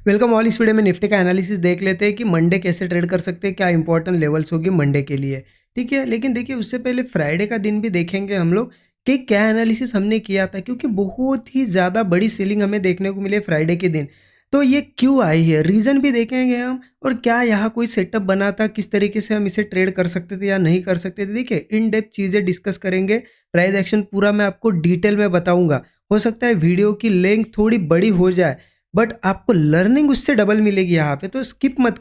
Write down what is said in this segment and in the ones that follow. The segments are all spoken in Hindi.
Welcome all. इस वीडियो में निफ्टी का एनालिसिस देख लेते हैं कि मंडे कैसे ट्रेड कर सकते हैं, क्या इंपॉर्टेंट लेवल्स होगी मंडे के लिए। ठीक है, लेकिन देखिए उससे पहले फ्राइडे का दिन भी देखेंगे हम लोग कि क्या एनालिसिस हमने किया था, क्योंकि बहुत ही ज़्यादा बड़ी सेलिंग हमें देखने को मिले फ्राइडे के दिन। तो ये क्यों आई है, रीज़न भी देखेंगे हम, और क्या यहाँ कोई सेटअप बना था, किस तरीके से हम इसे ट्रेड कर सकते थे या नहीं कर सकते थे। देखिए इन डेप्थ चीज़ें डिस्कस करेंगे, प्राइस एक्शन पूरा मैं आपको डिटेल में बताऊंगा। हो सकता है वीडियो की लेंथ थोड़ी बड़ी हो जाए, बट आपको लर्निंग उससे डबल मिलेगी यहाँ पे। तो स्किप मत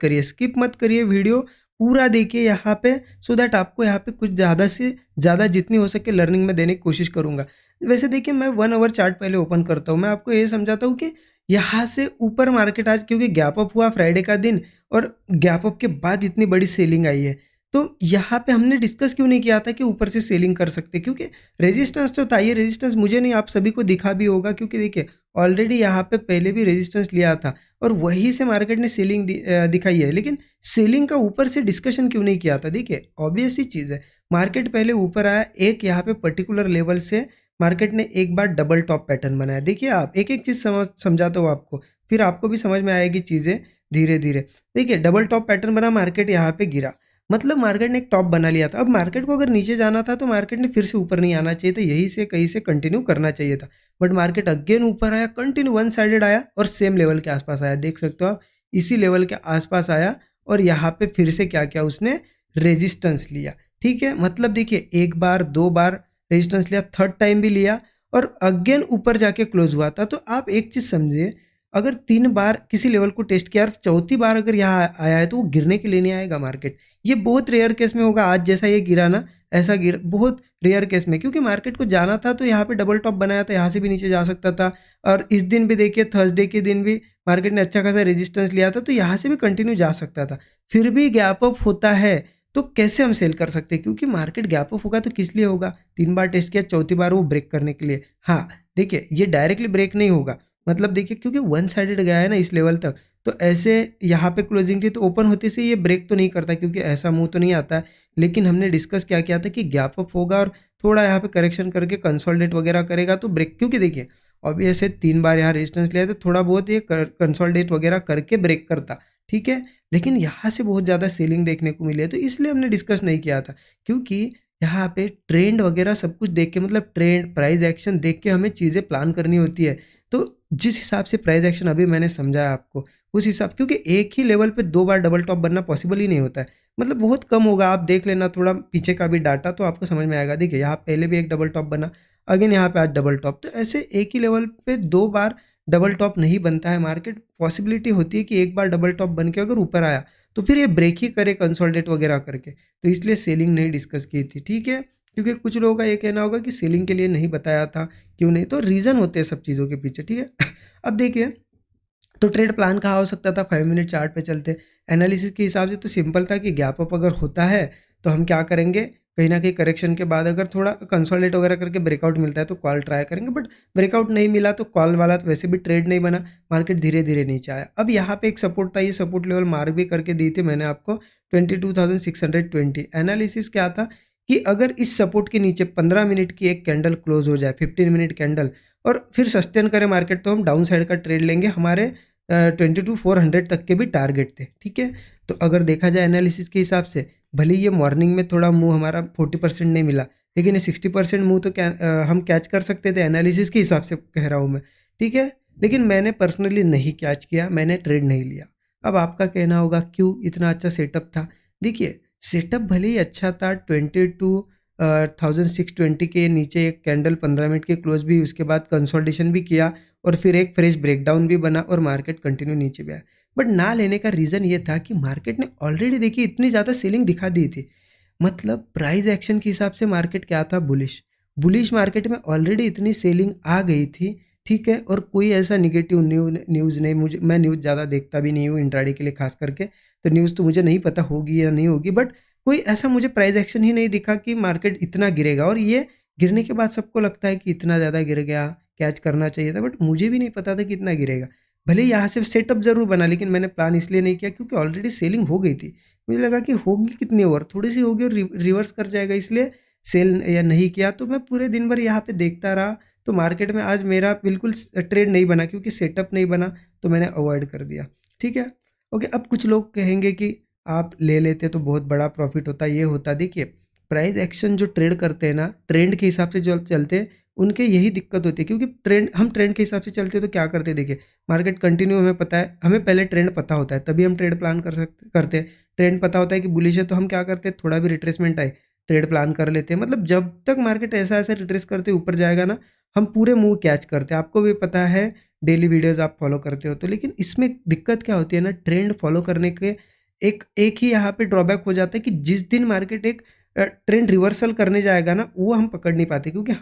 करिए, वीडियो पूरा देखिए यहाँ पे, सो दैट आपको यहाँ पे कुछ ज़्यादा से ज़्यादा जितनी हो सके लर्निंग में देने की कोशिश करूँगा। वैसे देखिए मैं 1 आवर चार्ट पहले ओपन करता हूँ, मैं आपको ये समझाता हूँ कि यहाँ से ऊपर मार्केट आज क्योंकि गैप अप हुआ फ्राइडे का दिन, और गैप अप के बाद इतनी बड़ी सेलिंग आई है। तो यहाँ पे हमने डिस्कस क्यों नहीं किया था कि ऊपर से सेलिंग कर सकते, क्योंकि रेजिस्टेंस तो था। ये रेजिस्टेंस मुझे नहीं, आप सभी को दिखा भी होगा, क्योंकि देखिए ऑलरेडी यहाँ पे पहले भी रेजिस्टेंस लिया था और वहीं से मार्केट ने सेलिंग दिखाई है। लेकिन सेलिंग का ऊपर से डिस्कशन क्यों नहीं किया था? देखिए ऑब्वियस ही चीज़ है, मार्केट पहले ऊपर आया, एक यहाँ पे पर्टिकुलर लेवल से मार्केट ने एक बार डबल टॉप पैटर्न बनाया। देखिए आप एक एक चीज़ समझाता हूँ आपको, फिर आपको भी समझ में आएगी चीज़ें धीरे धीरे। देखिए डबल टॉप पैटर्न बना, मार्केट यहाँ पे गिरा, मतलब मार्केट ने एक टॉप बना लिया था। अब मार्केट को अगर नीचे जाना था तो मार्केट ने फिर से ऊपर नहीं आना चाहिए था, यहीं से कहीं से कंटिन्यू करना चाहिए था। बट मार्केट अगेन ऊपर आया, कंटिन्यू वन साइडेड आया और सेम लेवल के आसपास आया। देख सकते हो आप, इसी लेवल के आसपास आया और यहाँ पे फिर से क्या किया उसने, रेजिस्टेंस लिया। ठीक है, मतलब देखिए एक बार दो बार रेजिस्टेंस लिया, थर्ड टाइम भी लिया और अगेन ऊपर जाके क्लोज हुआ था। तो आप एक चीज़ समझिए, अगर 3 बार किसी लेवल को टेस्ट किया और चौथी बार अगर यहाँ आया है तो वो गिरने के लिए नहीं आएगा मार्केट। ये बहुत रेयर केस में होगा, आज जैसा ये गिरा ना, ऐसा गिर बहुत रेयर केस में, क्योंकि मार्केट को जाना था तो यहाँ पे डबल टॉप बनाया था, यहाँ से भी नीचे जा सकता था। और इस दिन भी देखिए थर्सडे के दिन भी मार्केट ने अच्छा खासा रेजिस्टेंस लिया था, तो यहाँ से भी कंटिन्यू जा सकता था। फिर भी गैप अप होता है तो कैसे हम सेल कर सकते हैं, क्योंकि मार्केट गैप अप होगा तो किस लिए होगा, 3 बार टेस्ट किया, चौथी बार वो ब्रेक करने के लिए। हाँ देखिए ये डायरेक्टली ब्रेक नहीं होगा, मतलब देखिए क्योंकि वन साइडेड गया है ना इस लेवल तक, तो ऐसे यहाँ पे क्लोजिंग थी तो ओपन होते से ये ब्रेक तो नहीं करता, क्योंकि ऐसा मुंह तो नहीं आता है। लेकिन हमने डिस्कस क्या किया था कि गैप अप होगा और थोड़ा यहाँ पे करेक्शन करके कंसोलिडेट वगैरह करेगा तो ब्रेक, क्योंकि देखिए अब ऐसे 3 बार यहाँ रेजिस्टेंस लिया तो थोड़ा बहुत ये कंसोलिडेट वगैरह करके ब्रेक करता। ठीक है, लेकिन यहाँ से बहुत ज़्यादा सेलिंग देखने को मिली है, तो इसलिए हमने डिस्कस नहीं किया था। क्योंकि यहाँ पे ट्रेंड वगैरह सब कुछ देख के, मतलब ट्रेंड प्राइस एक्शन देख के हमें चीज़ें प्लान करनी होती है। तो जिस हिसाब से प्राइस एक्शन अभी मैंने समझाया आपको, उस हिसाब, क्योंकि एक ही लेवल पे 2 बार डबल टॉप बनना पॉसिबल ही नहीं होता है, मतलब बहुत कम होगा। आप देख लेना थोड़ा पीछे का भी डाटा तो आपको समझ में आएगा। देखिए यहाँ पहले भी एक डबल टॉप बना, अगेन यहाँ पे आज डबल टॉप, तो ऐसे एक ही लेवल पे 2 बार डबल टॉप नहीं बनता है। मार्केट पॉसिबिलिटी होती है कि एक बार डबल टॉप बन के अगर ऊपर आया तो फिर ये ब्रेक ही करे कंसोलिडेट वगैरह करके, तो इसलिए सेलिंग नहीं डिस्कस की थी। ठीक है, क्योंकि कुछ लोगों का ये कहना होगा कि सेलिंग के लिए नहीं बताया था, क्यों नहीं, तो रीज़न होते हैं सब चीज़ों के पीछे। ठीक है अब देखिए, तो ट्रेड प्लान कहाँ हो सकता था, 5 मिनट चार्ट पे चलते। एनालिसिस के हिसाब से तो सिंपल था कि गैप अप अगर होता है तो हम क्या करेंगे, कहीं ना कहीं करेक्शन के बाद अगर थोड़ा कंसोलिडेट वगैरह करके ब्रेकआउट मिलता है तो कॉल ट्राई करेंगे। बट ब्रेकआउट नहीं मिला तो कॉल वाला तो वैसे भी ट्रेड नहीं बना, मार्केट धीरे धीरे नीचे आया। अब यहाँ पे एक सपोर्ट था, ये सपोर्ट लेवल मार्क भी करके दी थी मैंने आपको, 22,620। एनालिसिस क्या था कि अगर इस सपोर्ट के नीचे 15 मिनट की एक कैंडल क्लोज हो जाए, 15 मिनट कैंडल, और फिर सस्टेन करे मार्केट, तो हम डाउन साइड का ट्रेड लेंगे। हमारे 22,400 तक के भी टारगेट थे। ठीक है, तो अगर देखा जाए एनालिसिस के हिसाब से, भले ये मॉर्निंग में थोड़ा मूव हमारा 40% नहीं मिला, लेकिन ये 60% मूव तो हम कैच कर सकते थे, एनालिसिस के हिसाब से कह रहा हूँ मैं। ठीक है, लेकिन मैंने पर्सनली नहीं कैच किया, मैंने ट्रेड नहीं लिया। अब आपका कहना होगा क्यों, इतना अच्छा सेटअप था। देखिए सेटअप भले ही अच्छा था, 22,620 के नीचे एक कैंडल 15 मिनट की क्लोज भी, उसके बाद कंसोलिडेशन भी किया और फिर एक फ्रेश ब्रेकडाउन भी बना और मार्केट कंटिन्यू नीचे भी आया। बट ना लेने का रीज़न ये था कि मार्केट ने ऑलरेडी देखिए इतनी ज़्यादा सेलिंग दिखा दी थी, मतलब प्राइस एक्शन के हिसाब से मार्केट क्या था, बुलिश। बुलिश मार्केट में ऑलरेडी इतनी सेलिंग आ गई थी। ठीक है, और कोई ऐसा निगेटिव न्यूज़ नहीं, मुझे, मैं न्यूज़ ज़्यादा देखता भी नहीं हूँ इंट्राडे के लिए खास करके, तो न्यूज़ तो मुझे नहीं पता होगी या नहीं होगी, बट कोई ऐसा मुझे प्राइस एक्शन ही नहीं दिखा कि मार्केट इतना गिरेगा। और ये गिरने के बाद सबको लगता है कि इतना ज़्यादा गिर गया, कैच करना चाहिए था, बट मुझे भी नहीं पता था कि इतना गिरेगा। भले ही यहाँ से सेटअप ज़रूर बना, लेकिन मैंने प्लान इसलिए नहीं किया क्योंकि ऑलरेडी सेलिंग हो गई थी। मुझे लगा कि होगी कितनी और, थोड़ी सी होगी और रिवर्स कर जाएगा, इसलिए सेल या नहीं किया। तो मैं पूरे दिन भर यहाँ पे देखता रहा, तो मार्केट में आज मेरा बिल्कुल ट्रेड नहीं बना, क्योंकि सेटअप नहीं बना तो मैंने अवॉइड कर दिया। ठीक है, ओके। अब कुछ लोग कहेंगे कि आप ले लेते तो बहुत बड़ा प्रॉफिट होता, ये होता। देखिए, प्राइस एक्शन जो ट्रेड करते हैं ना, ट्रेंड के हिसाब से जो चलते हैं, उनके यही दिक्कत होती है। क्योंकि हम ट्रेंड के हिसाब से चलते हैं तो क्या करते हैं, देखिए मार्केट कंटिन्यू, हमें पता है, हमें पहले ट्रेंड पता होता है तभी हम ट्रेड प्लान करते हैं। ट्रेंड पता होता है कि बुलिश है तो हम क्या करते हैं, थोड़ा भी रिट्रेसमेंट आए ट्रेड प्लान कर लेते हैं। मतलब जब तक मार्केट ऐसा ऐसा रिट्रेस करते ऊपर जाएगा ना, हम पूरे मूव कैच करते हैं। आपको भी पता है, डेली वीडियोस आप फॉलो करते हो तो। लेकिन इसमें दिक्कत क्या होती है ना, ट्रेंड फॉलो करने के एक एक ही यहाँ पे ड्रॉबैक हो जाता है कि जिस दिन मार्केट एक ट्रेंड रिवर्सल करने जाएगा ना, वो हम पकड़ नहीं पाते। क्योंकि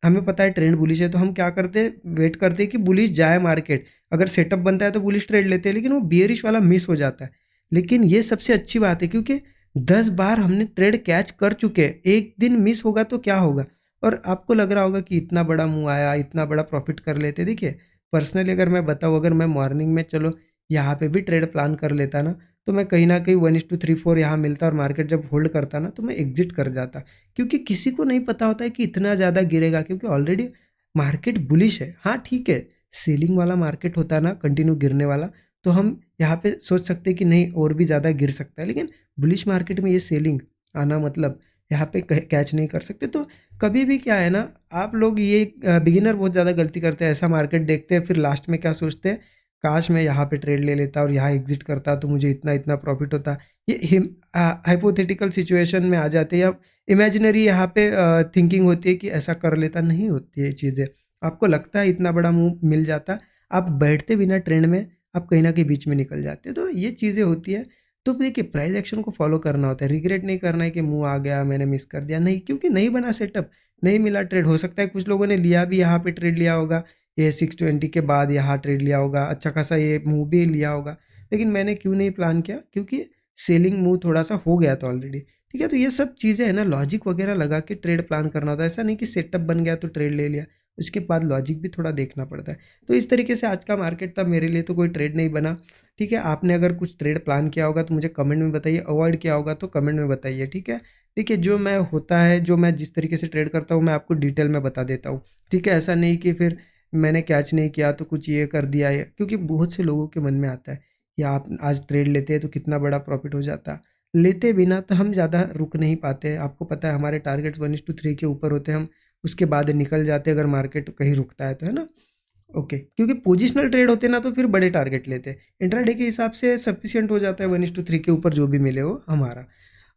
हमें पता है ट्रेंड बुलिश है तो हम क्या करते हैं, वेट करते हैं कि बुलिश जाए मार्केट। अगर सेटअप बनता है तो बुलिश ट्रेड लेते हैं, लेकिन वो बियरिश वाला मिस हो जाता है। लेकिन ये सबसे अच्छी बात है, क्योंकि 10 बार हमने ट्रेड कैच कर चुके हैं, एक दिन मिस होगा तो क्या होगा। और आपको लग रहा होगा कि इतना बड़ा मूव आया, इतना बड़ा प्रॉफिट कर लेते। देखिए, पर्सनली अगर मैं बताऊँ, अगर मैं मॉर्निंग में चलो यहाँ पे भी ट्रेड प्लान कर लेता ना, तो मैं कहीं ना कहीं 1:3-4 यहाँ मिलता, और मार्केट जब होल्ड करता ना तो मैं एग्जिट कर जाता। क्योंकि किसी को नहीं पता होता है कि इतना ज़्यादा गिरेगा, क्योंकि ऑलरेडी मार्केट बुलिश है। हाँ ठीक है, सेलिंग वाला मार्केट होता है ना, कंटिन्यू गिरने वाला, तो हम यहाँ पे सोच सकते हैं कि नहीं और भी ज़्यादा गिर सकता है। लेकिन बुलिश मार्केट में ये सेलिंग आना, मतलब यहाँ पे कैच नहीं कर सकते। तो कभी भी क्या है ना, आप लोग ये बिगिनर बहुत ज़्यादा गलती करते हैं। ऐसा मार्केट देखते हैं, फिर लास्ट में क्या सोचते हैं, काश मैं यहाँ पे ट्रेड ले लेता और यहाँ एग्जिट करता तो मुझे इतना इतना प्रॉफिट होता। ये हाइपोथेटिकल सिचुएशन में आ जाते हैं, या इमेजिनरी यहाँ पे थिंकिंग होती है कि ऐसा कर लेता। नहीं होती है चीज़ें। आपको लगता है इतना बड़ा मूव मिल जाता, आप बैठते बिना ट्रेंड में, आप कहीं ना कहीं बीच में निकल जाते। तो ये चीज़ें होती है। तो देखिए, प्राइस एक्शन को फॉलो करना होता है, रिग्रेट नहीं करना है कि मूव आ गया मैंने मिस कर दिया, नहीं। क्योंकि नहीं बना सेटअप, नहीं मिला ट्रेड। हो सकता है कुछ लोगों ने लिया भी, यहाँ पे ट्रेड लिया होगा, ये 620 के बाद यहाँ ट्रेड लिया होगा, अच्छा खासा ये मूव भी लिया होगा। लेकिन मैंने क्यों नहीं प्लान किया, क्योंकि सेलिंग मूव थोड़ा सा हो गया था ऑलरेडी। ठीक है, तो ये सब चीज़ें है ना, लॉजिक वगैरह लगा के ट्रेड प्लान करना होता है। ऐसा नहीं कि सेटअप बन गया तो ट्रेड ले लिया, उसके बाद लॉजिक भी थोड़ा देखना पड़ता है। तो इस तरीके से आज का मार्केट था, मेरे लिए तो कोई ट्रेड नहीं बना। ठीक है, आपने अगर कुछ ट्रेड प्लान किया होगा तो मुझे कमेंट में बताइए, अवॉइड किया होगा तो कमेंट में बताइए। ठीक है, देखिए जो मैं होता है, जो मैं जिस तरीके से ट्रेड करता हूँ, मैं आपको डिटेल में बता देता हूँ। ठीक है, ऐसा नहीं कि फिर मैंने कैच नहीं किया तो कुछ ये कर दिया है। क्योंकि बहुत से लोगों के मन में आता है कि आप आज ट्रेड लेते हैं तो कितना बड़ा प्रॉफिट हो जाता। लेते बिना तो हम ज़्यादा रुक नहीं पाते। आपको पता है हमारे टारगेट्स 1:3 के ऊपर होते हैं, हम उसके बाद निकल जाते हैं अगर मार्केट कहीं रुकता है तो, है ना। ओके, क्योंकि पोजिशनल ट्रेड होते ना तो फिर बड़े टारगेट लेते हैं। इंट्राडे के हिसाब से सफिशिएंट हो जाता है 1:3 के ऊपर जो भी मिले वो हमारा।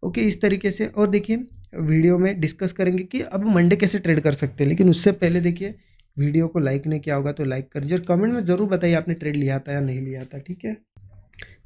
ओके, इस तरीके से। और देखिए, वीडियो में डिस्कस करेंगे कि अब मंडे कैसे ट्रेड कर सकते हैं। लेकिन उससे पहले देखिए, वीडियो को लाइक नहीं किया होगा तो लाइक कर दीजिए, और कमेंट में ज़रूर बताइए आपने ट्रेड लिया था या नहीं लिया था। ठीक है,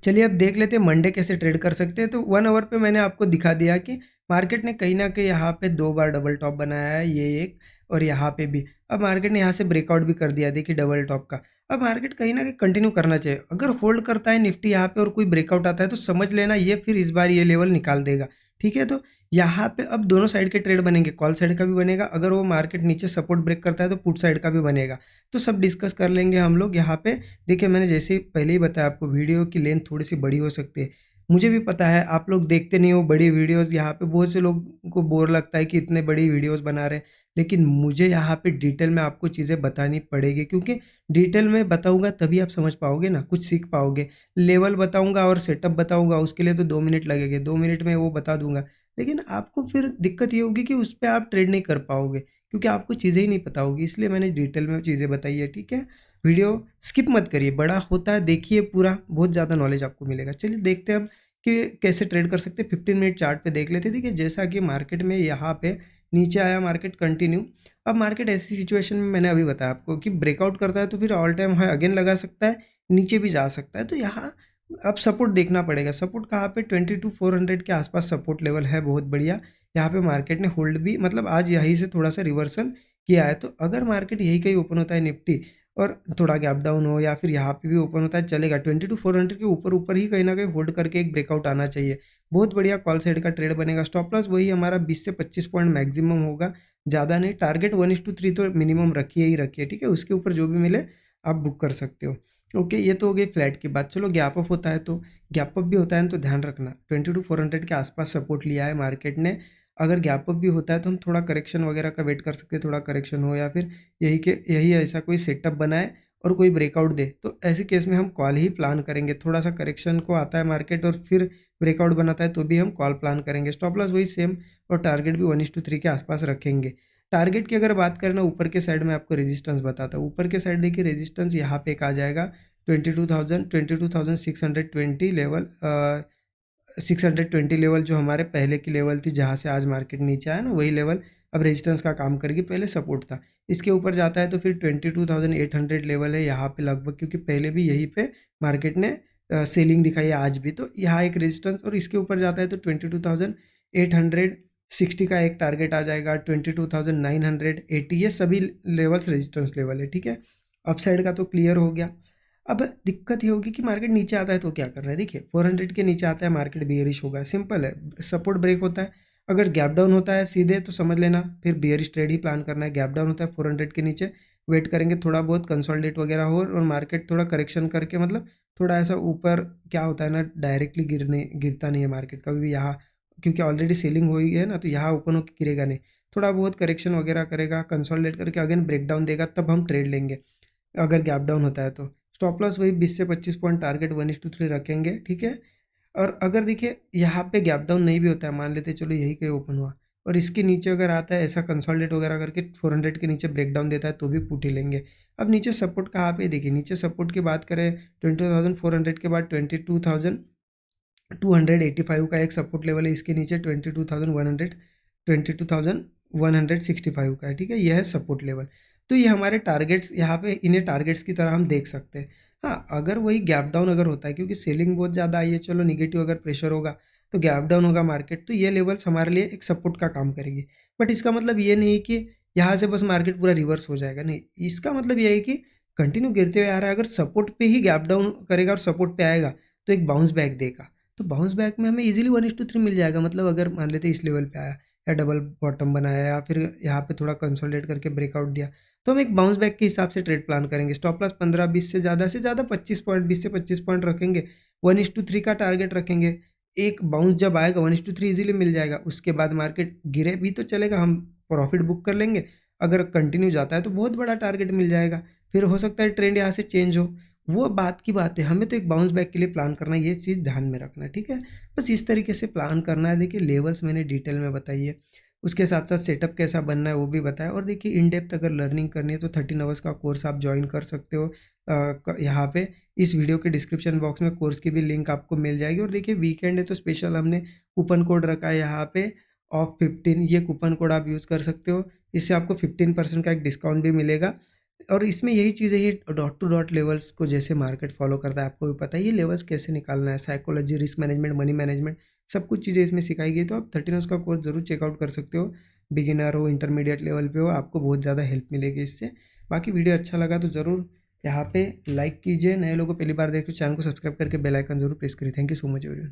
चलिए अब देख लेते हैं मंडे कैसे ट्रेड कर सकते हैं। तो 1 आवर पे मैंने आपको दिखा दिया कि मार्केट ने कहीं ना कहीं यहाँ पे 2 बार डबल टॉप बनाया है, ये एक, और यहाँ पे भी। अब मार्केट ने यहाँ से ब्रेकआउट भी कर दिया, देखिए डबल टॉप का। अब मार्केट कहीं ना कहीं कंटिन्यू करना चाहिए। अगर होल्ड करता है निफ्टी यहाँ पे और कोई ब्रेकआउट आता है तो समझ लेना ये फिर इस बार ये लेवल निकाल देगा। ठीक है, तो यहाँ पे अब दोनों साइड के ट्रेड बनेंगे, कॉल साइड का भी बनेगा, अगर वो मार्केट नीचे सपोर्ट ब्रेक करता है तो पुट साइड का भी बनेगा। तो सब डिस्कस कर लेंगे हम लोग यहाँ पे। देखिए, मैंने जैसे ही पहले ही बताया आपको, वीडियो की लेंथ थोड़ी सी बड़ी हो सकती है। मुझे भी पता है आप लोग देखते नहीं हो बड़ी वीडियोस, यहाँ पे बहुत से लोग को बोर लगता है कि इतने बड़ी वीडियोस बना रहे हैं। लेकिन मुझे यहाँ पे डिटेल में आपको चीज़ें बतानी पड़ेगी, क्योंकि डिटेल में बताऊंगा तभी आप समझ पाओगे ना, कुछ सीख पाओगे। लेवल बताऊंगा और सेटअप बताऊंगा, उसके लिए तो 2 मिनट लगेंगे, 2 मिनट में वो बता दूंगा। लेकिन आपको फिर दिक्कत ये होगी कि उस पर आप ट्रेड नहीं कर पाओगे, क्योंकि आपको चीज़ें ही नहीं पता होगी। इसलिए मैंने डिटेल में चीज़ें बताई है। ठीक है, वीडियो स्किप मत करिए, बड़ा होता है, देखिए पूरा, बहुत ज़्यादा नॉलेज आपको मिलेगा। चलिए देखते हैं अब कि कैसे ट्रेड कर सकते हैं। 15 मिनट चार्ट पे देख लेते हैं। देखिए, जैसा कि मार्केट में यहाँ पे नीचे आया मार्केट कंटिन्यू। अब मार्केट ऐसी सिचुएशन में मैंने अभी बताया आपको कि ब्रेकआउट करता है तो फिर ऑल टाइम हाई अगेन लगा सकता है, नीचे भी जा सकता है। तो यहाँ अब सपोर्ट देखना पड़ेगा। सपोर्ट कहाँ पे, 22,400 के आसपास सपोर्ट लेवल है, बहुत बढ़िया। यहाँ पे मार्केट ने होल्ड भी, मतलब आज यहीं से थोड़ा सा रिवर्सल किया है। तो अगर मार्केट यही कहीं ओपन होता है निफ्टी, और थोड़ा गैप डाउन हो, या फिर यहाँ पे भी ओपन होता है, चलेगा। 22,400 के ऊपर ऊपर ही कहीं ना कहीं होल्ड करके एक ब्रेकआउट आना चाहिए। बहुत बढ़िया कॉल साइड का ट्रेड बनेगा। स्टॉप लॉस वही हमारा 20 से 25 पॉइंट मैक्सिमम होगा, ज़्यादा नहीं। टारगेट 1:3 तो मिनिमम रखिए ही रखिए। ठीक है, उसके ऊपर जो भी मिले आप बुक कर सकते हो। ओके, ये तो हो गई फ्लैट की बात। चलो गैप अप होता है, तो गैप अप भी होता है तो ध्यान रखना, 22,400 के आसपास सपोर्ट लिया है मार्केट ने। अगर गैप अप भी होता है तो हम थोड़ा करेक्शन वगैरह का वेट कर सकते हैं, थोड़ा करेक्शन हो या फिर यही ऐसा कोई सेटअप बनाए और कोई ब्रेकआउट दे, तो ऐसे केस में हम कॉल ही प्लान करेंगे। थोड़ा सा करेक्शन को आता है मार्केट और फिर ब्रेकआउट बनाता है तो भी हम कॉल प्लान करेंगे। स्टॉप लॉस वही सेम और टारगेट भी 1:3 के आसपास रखेंगे। टारगेट की अगर बात करें ना, ऊपर के साइड में आपको रेजिस्टेंस बताता हूँ। ऊपर के साइड देखिए रेजिस्टेंस यहाँ पे एक आ जाएगा 22,620 लेवल, 620 लेवल जो हमारे पहले की लेवल थी जहाँ से आज मार्केट नीचे आया ना, वही लेवल अब रेजिस्टेंस का काम करेगी। पहले सपोर्ट था, इसके ऊपर जाता है तो फिर 22,800 लेवल है यहाँ पे लगभग, क्योंकि पहले भी यहीं पे मार्केट ने सेलिंग दिखाई है आज भी। तो यहाँ एक रेजिस्टेंस और इसके ऊपर जाता है तो 22,860 का एक टारगेट आ जाएगा, 22,980, ये सभी लेवल्स रेजिस्टेंस लेवल है, ठीक है। अपसाइड का तो क्लियर हो गया। अब दिक्कत ये होगी कि मार्केट नीचे आता है तो क्या करना है। देखिए 400 के नीचे आता है मार्केट बेयरिश होगा, सिंपल है। सपोर्ट ब्रेक होता है, अगर गैप डाउन होता है सीधे तो समझ लेना फिर बेयरिश ट्रेड ही प्लान करना है। गैप डाउन होता है 400 के नीचे, वेट करेंगे थोड़ा बहुत कंसोलिडेट वगैरह हो और मार्केट थोड़ा करेक्शन करके, मतलब थोड़ा ऐसा ऊपर, क्या होता है ना, डायरेक्टली गिरता नहीं है मार्केट कभी भी यहाँ, क्योंकि ऑलरेडी सेलिंग हुई है ना, तो यहाँ ओपन होकर गिरेगा नहीं। थोड़ा बहुत करेक्शन वगैरह करेगा, कंसोलिडेट करके अगेन ब्रेक डाउन देगा, तब हम ट्रेड लेंगे अगर गैप डाउन होता है तो। स्टॉप लॉस वही 20 से 25 पॉइंट, टारगेट 1:3 रखेंगे, ठीक है। और अगर देखिए यहाँ पे गैप डाउन नहीं भी होता है, मान लेते चलो यही कहीं ओपन हुआ और इसके नीचे अगर आता है ऐसा कंसोलिडेट वगैरह करके 400 के नीचे ब्रेक डाउन देता है तो भी पुट ही लेंगे। अब नीचे सपोर्ट कहाँ पे, देखिए नीचे सपोर्ट की बात करें 22,400 के बाद 22,285 का एक सपोर्ट लेवल है, इसके नीचे 22,165 का है, ठीक है। यह है सपोर्ट लेवल। तो ये हमारे टारगेट्स यहाँ पे, इन्हें टारगेट्स की तरह हम देख सकते हैं। हाँ, अगर वही गैप डाउन अगर होता है, क्योंकि सेलिंग बहुत ज़्यादा आई है, चलो निगेटिव अगर प्रेशर होगा तो गैप डाउन होगा मार्केट, तो ये लेवल्स हमारे लिए एक सपोर्ट का काम करेगी। बट इसका मतलब ये नहीं कि यहाँ से बस मार्केट पूरा रिवर्स हो जाएगा, नहीं। इसका मतलब ये है कि कंटिन्यू गिरते हुए आ रहा है, अगर सपोर्ट पे ही गैप डाउन करेगा और सपोर्ट पे आएगा तो एक बाउंस बैक देगा। तो बाउंस बैक में हमें इजीली 1:3 मिल जाएगा। मतलब अगर मान लेते इस लेवल पे आया या डबल बॉटम बनाया या फिर यहाँ पे थोड़ा कंसोलिडेट करके ब्रेकआउट दिया, तो हम एक बाउंस बैक के हिसाब से ट्रेड प्लान करेंगे। स्टॉप लॉस 15-20 से ज़्यादा 25 पॉइंट, 20 से 25 पॉइंट रखेंगे। 1:3 का टारगेट रखेंगे। एक बाउंस जब आएगा 1:3 इजीली मिल जाएगा। उसके बाद मार्केट गिरे भी तो चलेगा, हम प्रॉफिट बुक कर लेंगे। अगर कंटिन्यू जाता है तो बहुत बड़ा टारगेट मिल जाएगा। फिर हो सकता है ट्रेंड यहाँ से चेंज हो, वो बात की बात है। हमें तो एक बाउंस बैक के लिए प्लान करना है, ये चीज़ ध्यान में रखना है, ठीक है। बस इस तरीके से प्लान करना है। देखिए लेवल्स मैंने डिटेल में बताई है, उसके साथ साथ सेटअप कैसा बनना है वो भी बताया। और देखिए इन डेप्थ अगर लर्निंग करनी है तो 13 आवर्स का कोर्स आप ज्वाइन कर सकते हो। यहाँ पे इस वीडियो के डिस्क्रिप्शन बॉक्स में कोर्स की भी लिंक आपको मिल जाएगी। और देखिए वीकेंड है तो स्पेशल हमने कूपन कोड रखा है यहाँ पे ऑफ 15, ये कूपन कोड आप यूज़ कर सकते हो। इससे आपको 15% का एक डिस्काउंट भी मिलेगा। और इसमें यही चीज़ है, ये डॉट टू डॉट लेवल्स को जैसे मार्केट फॉलो करता है, आपको भी पता है ये लेवल्स कैसे निकालना है, psychology, risk management, money management, सब कुछ चीज़ें इसमें सिखाई गई। तो आप 13 आवर्स का कोर्स जरूर चेकआउट कर सकते हो। बिगिनर हो, इंटरमीडिएट लेवल पे हो, आपको बहुत ज़्यादा हेल्प मिलेगी इससे। बाकी वीडियो अच्छा लगा तो ज़रूर यहाँ पे लाइक कीजिए। नए लोगों को पहली बार देख रहे हो चैनल को सब्सक्राइब करके बेल आइकन जरूर प्रेस करिए। Thank you so much everyone.